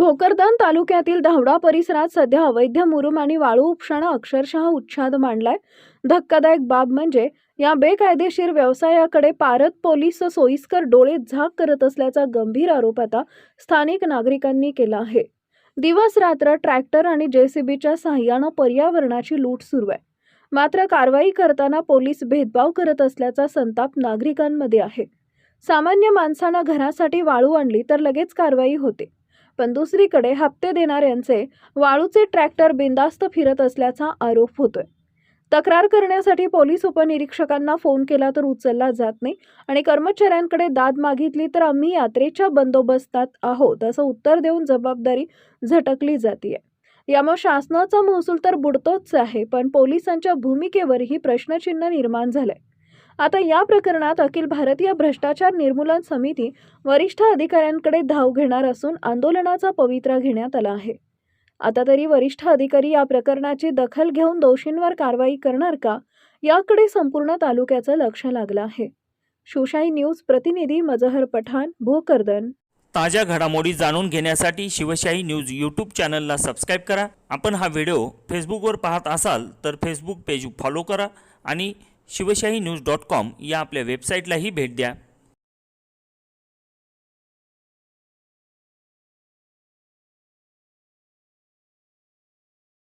भोकरदन तालुक्यातील धावडा परिसरात सध्या अवैध मुरुम आणि वाळू उपशानं अक्षरशः उच्छाद मांडलाय। धक्कादायक बाब म्हणजे या बेकायदेशीर व्यवसायाकडे पारत पोलीस सोयीस्कर डोळे झाक करत असल्याचा गंभीर आरोप आता स्थानिक नागरिकांनी केला आहे। दिवस रात्र ट्रॅक्टर आणि जेसीबीच्या सहाय्यानं पर्यावरणाची लूट सुरू आहे, मात्र कारवाई करताना पोलीस भेदभाव करत असल्याचा संताप नागरिकांमध्ये आहे। सामान्य माणसानं घरासाठी वाळू आणली तर लगेच कारवाई होते, पण दुसरीकडे हप्ते देणाऱ्यांचे वाळूचे ट्रॅक्टर बिनधास्त फिरत असल्याचा आरोप होतोय। तक्रार करण्यासाठी पोलीस उपनिरीक्षकांना फोन केला तर उचलला जात नाही आणि कर्मचाऱ्यांकडे दाद मागितली तर आम्ही यात्रेच्या बंदोबस्तात आहोत असं उत्तर देऊन जबाबदारी झटकली जाते। यामुळे शासनाचा महसूल तर बुडतोच आहे, पण पोलिसांच्या भूमिकेवरही प्रश्नचिन्ह निर्माण झालंय। आता या प्रकरणात अखिल भारतीय भ्रष्टाचार निर्मूलन समिती वरिष्ठ अधिकाऱ्यांकडे धाव घेणार असून आंदोलनाचा पवित्रा घेण्यात आला आहे। आता तरी वरिष्ठ अधिकारी या प्रकरणाची दखल घेऊन दोषींवर कारवाई करणार का, याकडे संपूर्ण तालुक्याचं लक्ष लागलं आहे। शिवशाही न्यूज प्रतिनिधी मजहर पठाण, भोकरदन। ताज्या घडामोडी जाणून घेण्यासाठी शिवशाही न्यूज यूट्यूब चॅनलला सबस्क्राईब करा। आपण हा व्हिडिओ फेसबुकवर पाहत असाल तर फेसबुक पेज फॉलो करा आणि शिवशाही न्यूज.com या आपल्या वेबसाईटलाही भेट द्या।